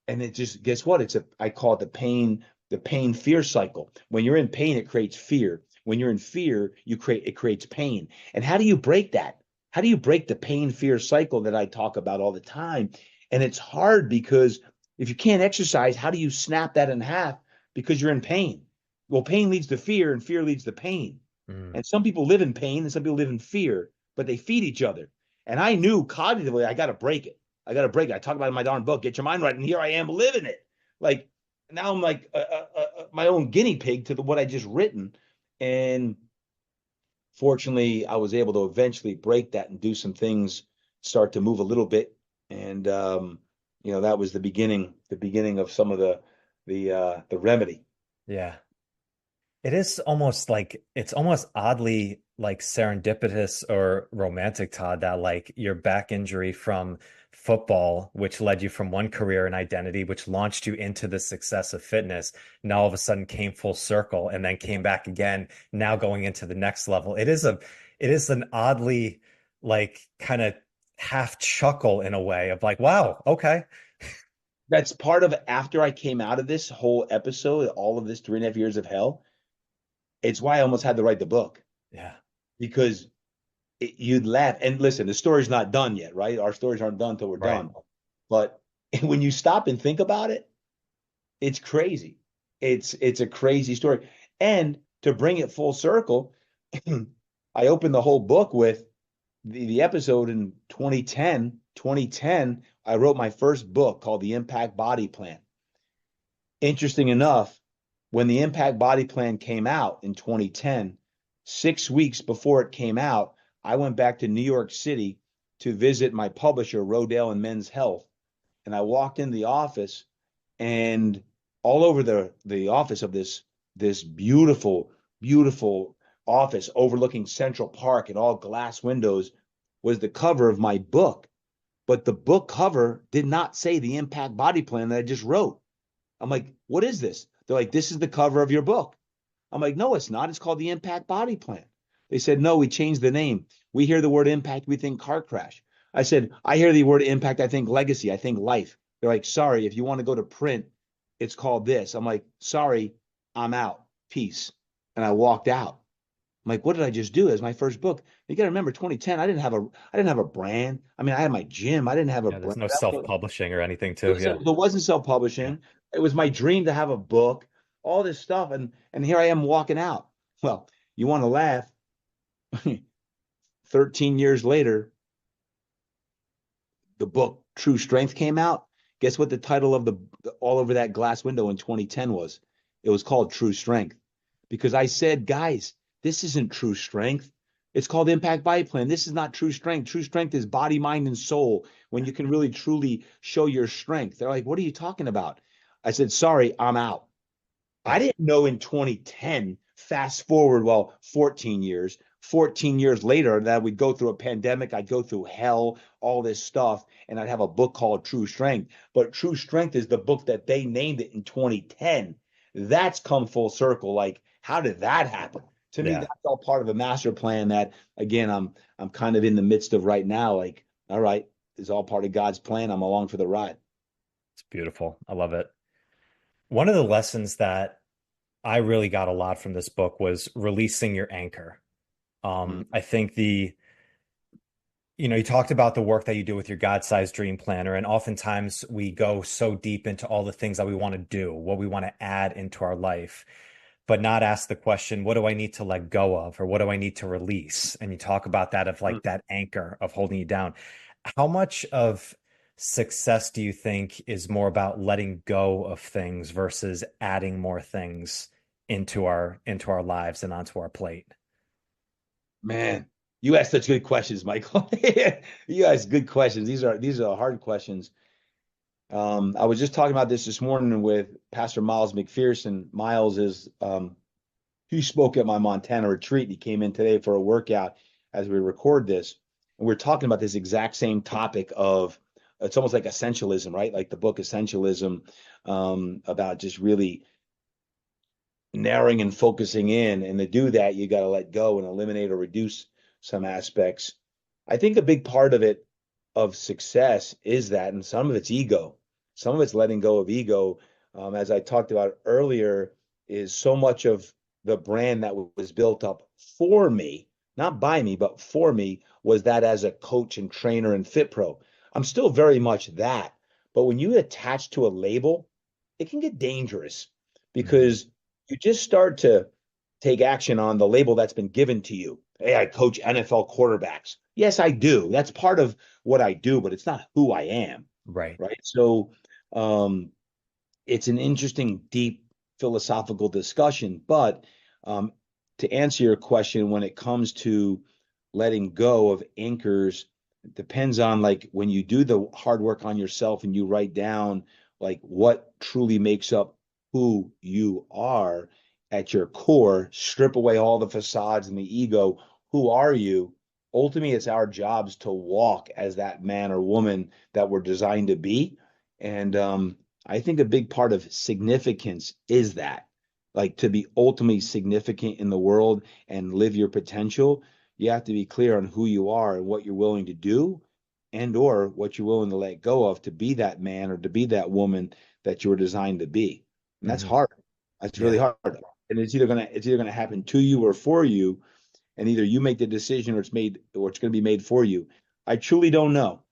and it just, guess what? I call it the pain fear cycle. When you're in pain, it creates fear. When you're in fear, it creates pain. And how do you break that? How do you break the pain fear cycle that I talk about all the time? And it's hard because if you can't exercise, how do you snap that in half? Because you're in pain. Well, pain leads to fear and fear leads to pain. Mm. And some people live in pain and some people live in fear, but they feed each other. And I knew cognitively, I got to break it. I got to break it. I talk about it in my darn book, Get Your Mind Right. And here I am living it. Like now I'm like my own guinea pig to what I just written. And fortunately, I was able to eventually break that and do some things, start to move a little bit. And, that was the beginning of some of the remedy. Yeah. It is almost like it's almost oddly like serendipitous or romantic, Todd, that like your back injury from football, which led you from one career and identity, which launched you into the success of fitness, now all of a sudden came full circle and then came back again, now going into the next level. It is an oddly like kind of half chuckle in a way of like, wow, okay. That's part of after I came out of this whole episode, all of this 3.5 years of hell. It's why I almost had to write the book Yeah. because you'd laugh. And listen, the story's not done yet, right? Our stories aren't done until we're Right. done. But when you stop and think about it, it's crazy. It's a crazy story. And to bring it full circle, I opened the whole book with the episode in 2010. 2010, I wrote my first book called The Impact Body Plan. Interesting enough, when the Impact Body Plan came out in 2010, 6 weeks before it came out, I went back to New York City to visit my publisher, Rodale and Men's Health. And I walked in the office, and all over the office of this beautiful, beautiful office overlooking Central Park and all glass windows was the cover of my book. But the book cover did not say the Impact Body Plan that I just wrote. I'm like, what is this? They're like, this is the cover of your book. I'm like, no, it's not. It's called the Impact Body Plan. They said, no, we changed the name. We hear the word impact, we think car crash. I said, I hear the word impact, I think legacy, I think life. They're like, sorry, if you want to go to print, it's called this. I'm like, sorry, I'm out. Peace. And I walked out. I'm like, what did I just do? As my first book. You got to remember, 2010. I didn't have a brand. I mean, I had my gym. I didn't have a Yeah, there's brand. no self-publishing or anything too. Yeah. There wasn't Yeah. self-publishing. It was my dream to have a book, all this stuff, and here I am walking out. Well, you want to laugh? 13 years later, the book True Strength came out. Guess what the title of the all over that glass window in 2010 was? It was called True Strength because I said, guys, this isn't true strength. It's called Impact Body Plan. This is not true strength. True strength is body, mind, and soul when you can really truly show your strength. They're like, what are you talking about? I said, sorry, I'm out. I Yeah. didn't know in 2010, fast forward, well, 14 years later, that we'd go through a pandemic, I'd go through hell, all this stuff, and I'd have a book called True Strength. But True Strength is the book that they named it in 2010. That's come full circle. Like, how did that happen? To me, Yeah. that's all part of a master plan that, again, I'm kind of in the midst of right now. Like, all right, it's all part of God's plan. I'm along for the ride. It's beautiful. I love it. One of the lessons that I really got a lot from this book was releasing your anchor. Mm. I think you talked about the work that you do with your God-sized dream planner, and oftentimes we go so deep into all the things that we want to do, what we want to add into our life, but not ask the question, what do I need to let go of, or what do I need to release? And you talk about that of Mm. like that anchor of holding you down. How much of success do you think is more about letting go of things versus adding more things into our lives and onto our plate? Man, you ask such good questions, Michael. You ask good questions. These are hard questions. I was just talking about this morning with Pastor Miles McPherson. Miles is he spoke at my Montana retreat. He came in today for a workout as we record this, and we're talking about this exact same topic of it's almost like essentialism, right? Like the book Essentialism, about just really narrowing and focusing in. And to do that, you got to let go and eliminate or reduce some aspects. I think a big part of it, of success, is that, and some of it's ego. Some of it's letting go of ego. As I talked about earlier, is so much of the brand that was built up for me, not by me, but for me, was that as a coach and trainer and fit pro. I'm still very much that. But when you attach to a label, it can get dangerous Mhm. because you just start to take action on the label that's been given to you. Hey, I coach NFL quarterbacks. Yes, I do. That's part of what I do, but it's not who I am. Right. Right. So um, it's an interesting, deep philosophical discussion. But um, to answer your question, when it comes to letting go of anchors, it depends on like when you do the hard work on yourself and you write down like what truly makes up who you are at your core, strip away all the facades and the ego. Who are you? Ultimately, it's our jobs to walk as that man or woman that we're designed to be. And I think a big part of significance is that, like to be ultimately significant in the world and live your potential, you have to be clear on who you are and what you're willing to do and or what you're willing to let go of to be that man or to be that woman that you were designed to be. And that's Hmm. hard. That's really Yeah. hard. And it's either gonna happen to you or for you, and either you make the decision or it's gonna be made for you. I truly don't know,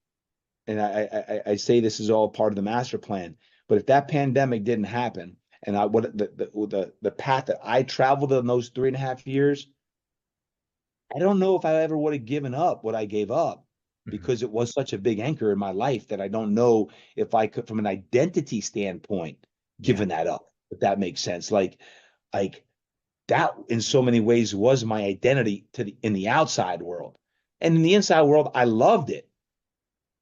and I say this is all part of the master plan. But if that pandemic didn't happen, and I what the path that I traveled in those 3.5 years, I don't know if I ever would have given up what I gave up Hmm. because it was such a big anchor in my life that I don't know if I could, from an identity standpoint, Yeah. given that up. If that makes sense, like that in so many ways was my identity in the outside world, and in the inside world, I loved it.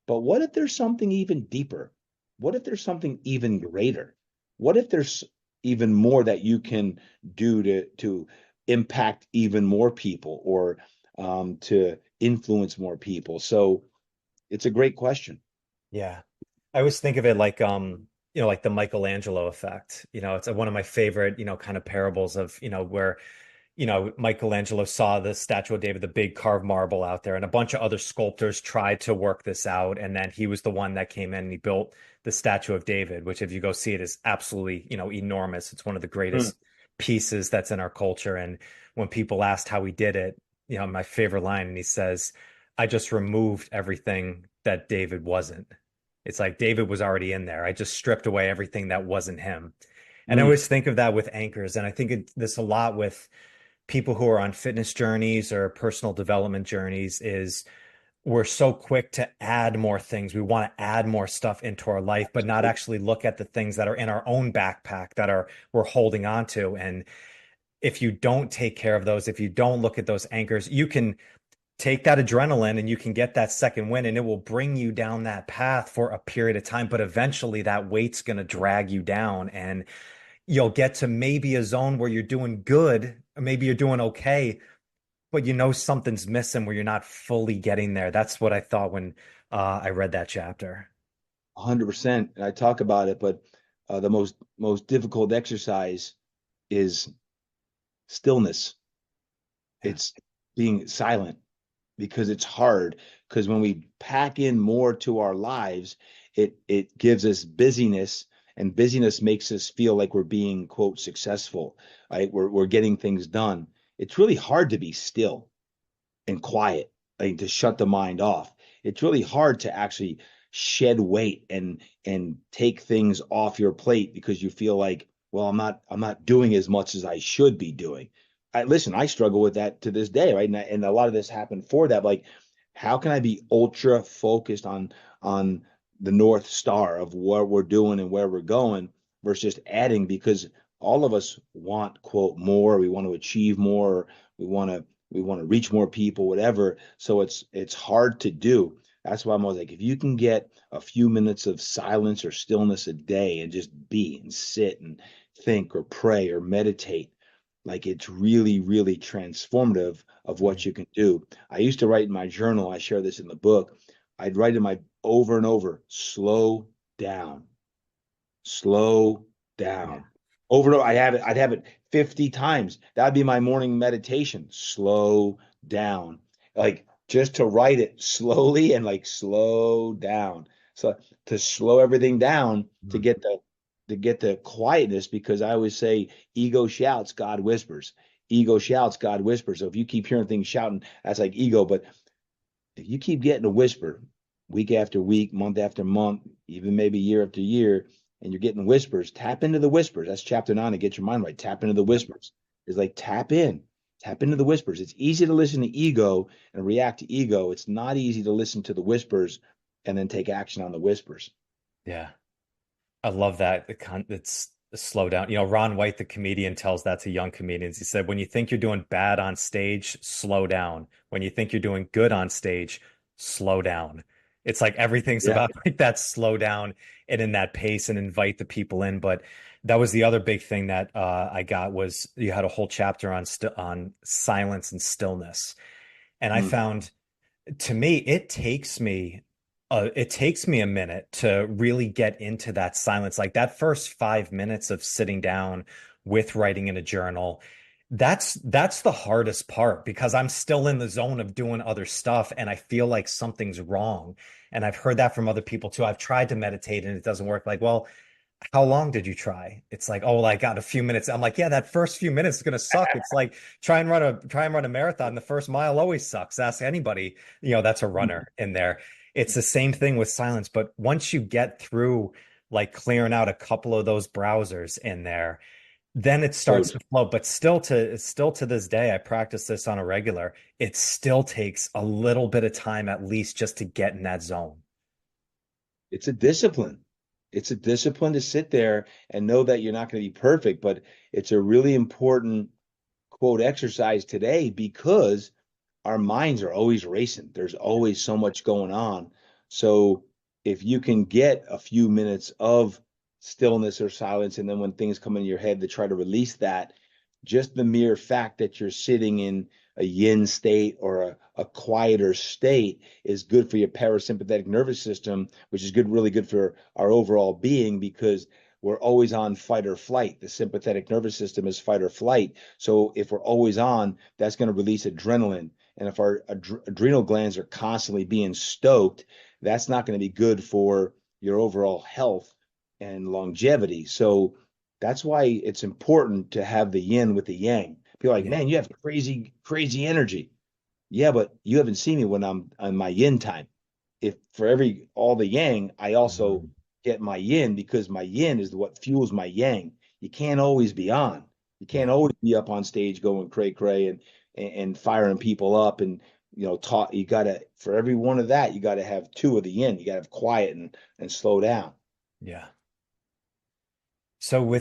But what if there's something even deeper? What if there's something even greater? What if there's even more that you can do to impact even more people or to influence more people? So it's a great question. Yeah. I always think of it like like the Michelangelo effect. It's one of my favorite, kind of parables of, where Michelangelo saw the statue of David, the big carved marble out there, and a bunch of other sculptors tried to work this out. And then he was the one that came in and he built the statue of David, which if you go see it is absolutely, enormous. It's one of the Mm, greatest pieces that's in our culture. And when people asked how he did it, my favorite line, and he says, I just removed everything that David wasn't. It's like David was already in there. I just stripped away everything that wasn't him. And I mm. always think of that with anchors. And I think this a lot with people who are on fitness journeys or personal development journeys is we're so quick to add more things. We want to add more stuff into our life, but not actually look at the things that are in our own backpack that are we're holding on to. And if you don't take care of those, if you don't look at those anchors, you can take that adrenaline and you can get that second win and it will bring you down that path for a period of time. But eventually that weight's going to drag you down and you'll get to maybe a zone where you're doing good, or maybe you're doing okay, but something's missing where you're not fully getting there. That's what I thought when I read that chapter. 100%. And I talk about it, but the most difficult exercise is stillness. Yeah. It's being silent because it's hard. Because when we pack in more to our lives, it gives us busyness, and busyness makes us feel like we're being quote successful, right? We're getting things done. It's really hard to be still and quiet, like to shut the mind off. It's really hard to actually shed weight and take things off your plate because you feel like, well, I'm not doing as much as I should be doing. Listen, I struggle with that to this day, right? And a lot of this happened for that. Like, how can I be ultra focused on the North Star of what we're doing and where we're going versus just adding because all of us want quote more, we want to achieve more, we want to reach more people, whatever. So it's hard to do. That's why I'm always like, if you can get a few minutes of silence or stillness a day and just be and sit and think or pray or meditate, like it's really, really transformative of what Mhm. you can do. I used to write in my journal, I share this in the book. I'd write in my over and over, down, slow Yeah. down. Over and over, I'd have it 50 times. That'd be my morning meditation. Slow down. Like just to write it slowly and like slow down. So to slow everything down to Mhm. get the to get the quietness, because I always say ego shouts, God whispers. Ego shouts, God whispers. So if you keep hearing things shouting, that's like ego. But if you keep getting a whisper week after week, month after month, even maybe year after year, and you're getting whispers, tap into the whispers. That's chapter 9 to get your mind right. Tap into the Yep. whispers. It's like tap into the whispers. It's easy to listen to ego and react to ego. It's not easy to listen to the whispers and then take action on the whispers. Yeah. I love that. It's slow down. You know, Ron White, the comedian, tells that to young comedians. He said, when you think you're doing bad on stage, slow down. When you think you're doing good on stage, slow down. It's like everything's Yeah. about like that slow down and in that pace and invite the people in. But that was the other big thing that I got was you had a whole chapter on on silence and stillness. And I Mm, found to me, it takes me a minute to really get into that silence. Like that first 5 minutes of sitting down with writing in a journal, that's the hardest part because I'm still in the zone of doing other stuff and I feel like something's wrong. And I've heard that from other people too. I've tried to meditate and it doesn't work. Like, well, how long did you try? It's like, oh, well, I got a few minutes. I'm like, yeah, that first few minutes is gonna suck. It's like try and run a marathon. The first mile always sucks. Ask anybody, that's a mm. runner in there. It's the same thing with silence, but once you get through like clearing out a couple of those browsers in there, then it starts Code. to flow. But still to this day, I practice this on a regular. It still takes a little bit of time at least just to get in that zone. It's a discipline. It's a discipline to sit there and know that you're not going to be perfect, but it's a really important quote exercise today because our minds are always racing. There's always so much going on. So if you can get a few minutes of stillness or silence, and then when things come in your head to try to release that, just the mere fact that you're sitting in a yin state or a quieter state is good for your parasympathetic nervous system, which is good, really good for our overall being because we're always on fight or flight. The sympathetic nervous system is fight or flight. So if we're always on, that's going to release adrenaline. And if our adrenal glands are constantly being stoked, that's not going to be good for your overall health and longevity. So that's why it's important to have the yin with the yang. People are like, Yeah. man, you have crazy, crazy energy. Yeah, but you haven't seen me when I'm on my yin time. If for every all the yang, I also Mhm. get my yin because my yin is what fuels my yang. You can't always be on. You can't Yeah. always be up on stage going cray cray and firing people up and talk. You gotta for every one of that, you gotta have two of the yin. You gotta have quiet and slow down. Yeah. So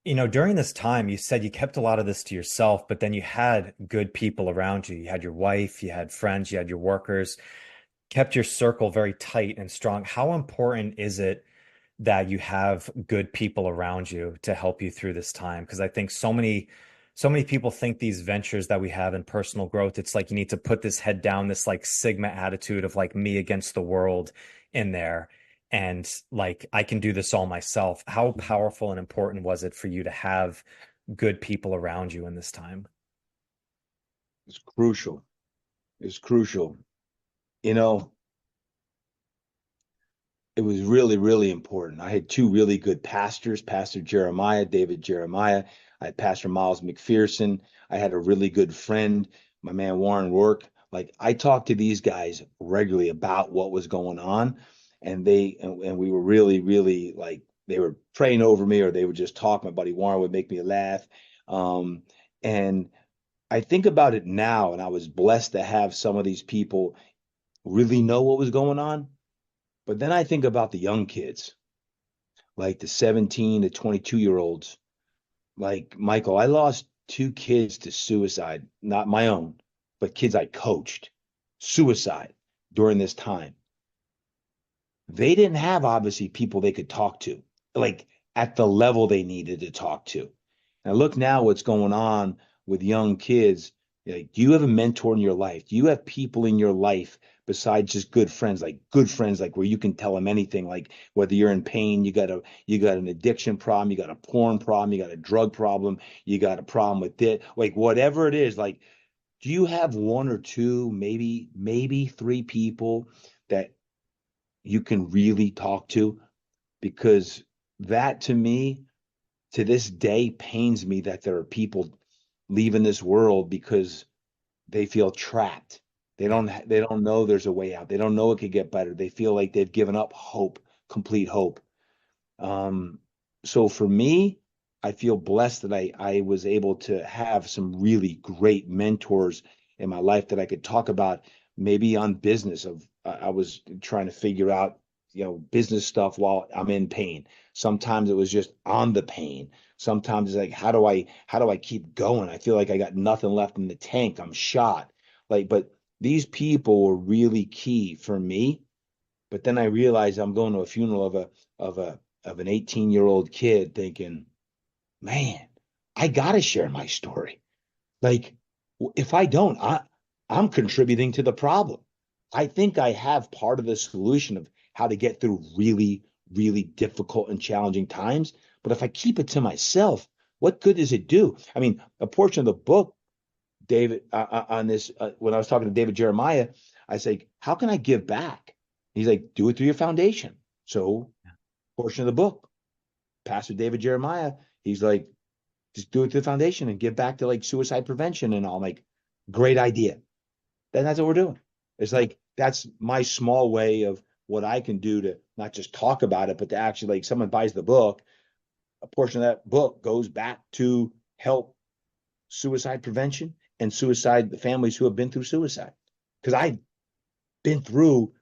during this time, you said you kept a lot of this to yourself, but then you had good people around you. You had your wife, you had friends, you had your workers, kept your circle very tight and strong. How important is it that you have good people around you to help you through this time? Because I think so many people think these ventures that we have in personal growth, it's like you need to put this head down, this like Sigma attitude of like me against the world in there. And like I can do this all myself. How powerful and important was it for you to have good people around you in this time? It's crucial. It's crucial. You know, it was really, really important. I had two really good pastors, Pastor Jeremiah, David Jeremiah. I had Pastor Miles McPherson. I had a really good friend, my man Warren Rourke. Like I talked to these guys regularly about what was going on, and we were really, really like they were praying over me, or they would just talk. My buddy Warren would make me laugh, and I think about it now, and I was blessed to have some of these people really know what was going on. But then I think about the young kids, like the 17 to 22-year olds. Like Michael, I lost two kids to suicide, not my own, but kids I coached, suicide during this time. They didn't have obviously people they could talk to, like at the level they needed to talk to. And look now what's going on with young kids. Like, do you have a mentor in your life? Do you have people in your life besides just good friends, like where you can tell them anything, like whether you're in pain, you got an addiction problem, you got a porn problem, you got a drug problem, you got a problem with it, like whatever it is, like do you have one or two, maybe three people that you can really talk to because that to me, to this day, pains me that there are people leaving this world because they feel trapped. Yeah. They don't know there's a way out. They don't know it could get better. They feel like they've given up hope, complete hope. Um, so for me, I feel blessed that I was able to have some really great mentors in my life that I could talk about maybe on business of I was trying to figure out, business stuff while I'm in pain. Sometimes it was just on the pain. Sometimes it's like, how do I keep going? I feel like I got nothing left in the tank. I'm shot. But these people were really key for me. But then I realized I'm going to a funeral of a of an 18-year-old kid thinking, man, I gotta share my story. Like, if I don't, I'm contributing to the problem. I think I have part of the solution of how to get through really, really difficult and challenging times. But if I keep it to myself, what good does it do? I mean, a portion of the book, David, on this, when I was talking to David Jeremiah, I say, how can I give back? He's like, do it through your foundation. So, portion of the book, Pastor David Jeremiah, he's like, just do it to the foundation and give back to like suicide prevention and all. I'm like, great idea. Then that's what we're doing. It's like that's my small way of what I can do to not just talk about it, but to actually like someone buys the book, a portion of that book goes back to help suicide prevention and suicide the families who have been through suicide. Because I've been through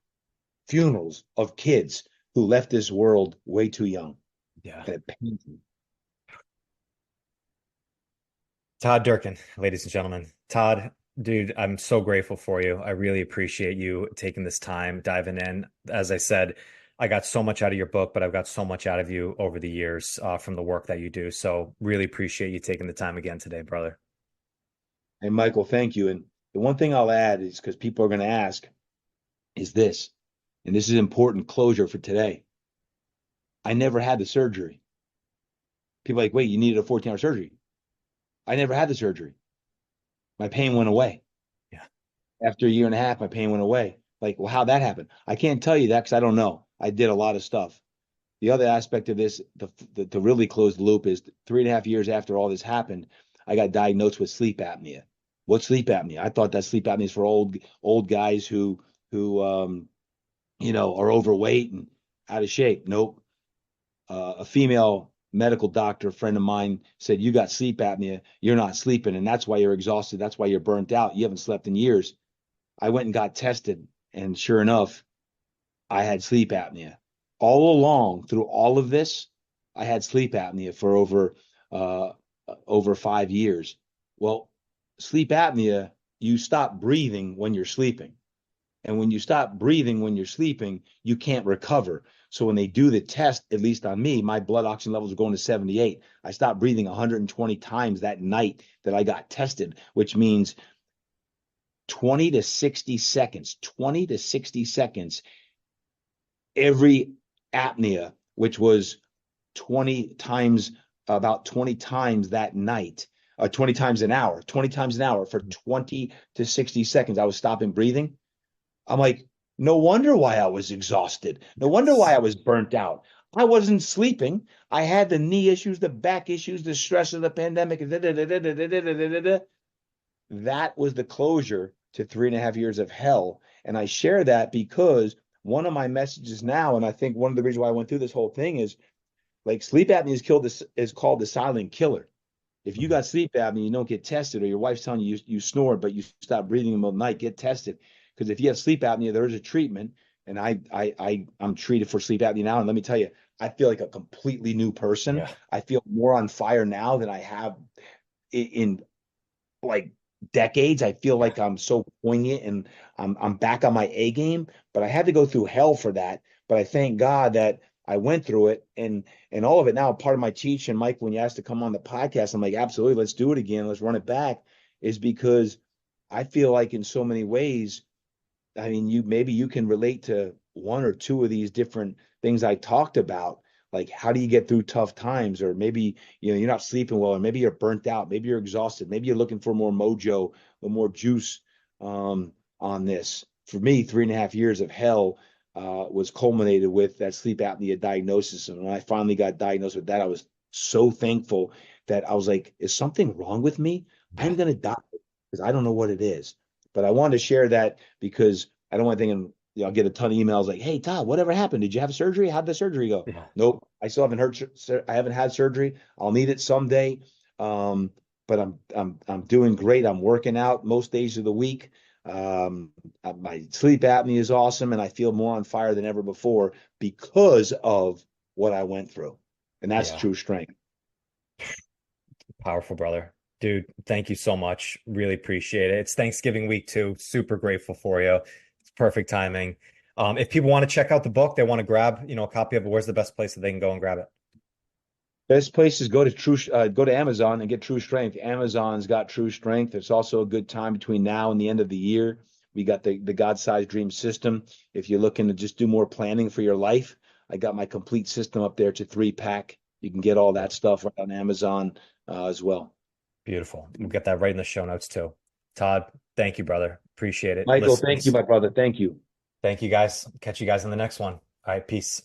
funerals of kids who left this world way too young. Yeah. And it pains me. Todd Durkin, ladies and gentlemen. Todd, dude, I'm so grateful for you. I really appreciate you taking this time, diving in. As I said, I got so much out of your book, but I've got so much out of you over the years from the work that you do. So really appreciate you taking the time again today, brother. And Michael, thank you. And the one thing I'll add is because people are going to ask is this, and this is important closure for today. I never had the surgery. People are like, wait, you needed a 14-hour surgery. I never had the surgery. My pain went away. Yeah. After a year and a half, my pain went away. Like, well, how that happened? I can't tell you that because I don't know. I did a lot of stuff. The other aspect of this, to really close the loop, is 3.5 years after all this happened, I got diagnosed with sleep apnea. What sleep apnea? I thought that sleep apnea is for old guys who are overweight and out of shape. Nope. A female medical doctor friend of mine said, you got sleep apnea, you're not sleeping, and that's why you're exhausted, that's why you're burnt out, you haven't slept in years. I went and got tested, and sure enough, I had sleep apnea. All along through all of this, I had sleep apnea for uh, over 5 years. Well, sleep apnea, you stop breathing when you're sleeping. And when you stop breathing when you're sleeping, you can't recover. So when they do the test, at least on me, my blood oxygen levels are going to 78. I stopped breathing 120 times that night that I got tested, which means 20 to 60 seconds, 20 to 60 seconds every apnea, which was 20 times, about 20 times that night, 20 times an hour, 20 times an hour for 20 to 60 seconds. I was stopping breathing. I'm like, no wonder why I was exhausted. No wonder why I was burnt out. I wasn't sleeping. I had the knee issues, the back issues, the stress of the pandemic. That was the closure to 3.5 years of hell. And I share that because one of my messages now, and I think one of the reasons why I went through this whole thing is like sleep apnea is called the silent killer. If you Mhm. got sleep apnea, you don't get tested, or your wife's telling you snore, but you stop breathing in the middle of the night, get tested. Because if you have sleep apnea, there is a treatment, and I'm treated for sleep apnea now. And let me tell you, I feel like a completely new person. Yeah. I feel more on fire now than I have in like decades. I feel Yeah. like I'm so poignant and I'm back on my A game, but I had to go through hell for that. But I thank God that I went through it and all of it now part of my teaching, Mike, when you asked to come on the podcast, I'm like, absolutely, let's do it again. Let's run it back, is because I feel like in so many ways, I mean, maybe you can relate to one or two of these different things I talked about. Like, how do you get through tough times? Or maybe, you're not sleeping well, or maybe you're burnt out, maybe you're exhausted, maybe you're looking for more mojo or more juice on this. For me, 3.5 years of hell. was culminated with that sleep apnea diagnosis. And when I finally got diagnosed with that, I was so thankful that I was like, is something wrong with me? Yeah. I'm going to die because I don't know what it is. But I wanted to share that because I don't want to think, I'll get a ton of emails like, hey, Todd, whatever happened? Did you have surgery? How'd the surgery go? Yeah. Nope. I still haven't heard, I haven't had surgery. I'll need it someday. Um, but I'm doing great. I'm working out most days of the week. Um, my sleep apnea is awesome, and I feel more on fire than ever before because of what I went through. And that's Yeah. true strength. Powerful, brother. Dude, thank you so much. Really appreciate it. It's Thanksgiving week too. Super grateful for you. It's perfect timing. If people want to check out the book, they want to grab, a copy of it, where's the best place that they can go and grab it? Best place is go to Amazon and get True Strength. Amazon's got True Strength. It's also a good time between now and the end of the year. We got the God Size Dream System. If you're looking to just do more planning for your life, I got my complete system up there. It's a 3-pack. You can get all that stuff right on Amazon as well. Beautiful. We'll get that right in the show notes too. Todd, thank you, brother. Appreciate it. Michael, thank you, Listeners, my brother. Thank you. thank you guys. Catch you guys in the next one. All right, peace.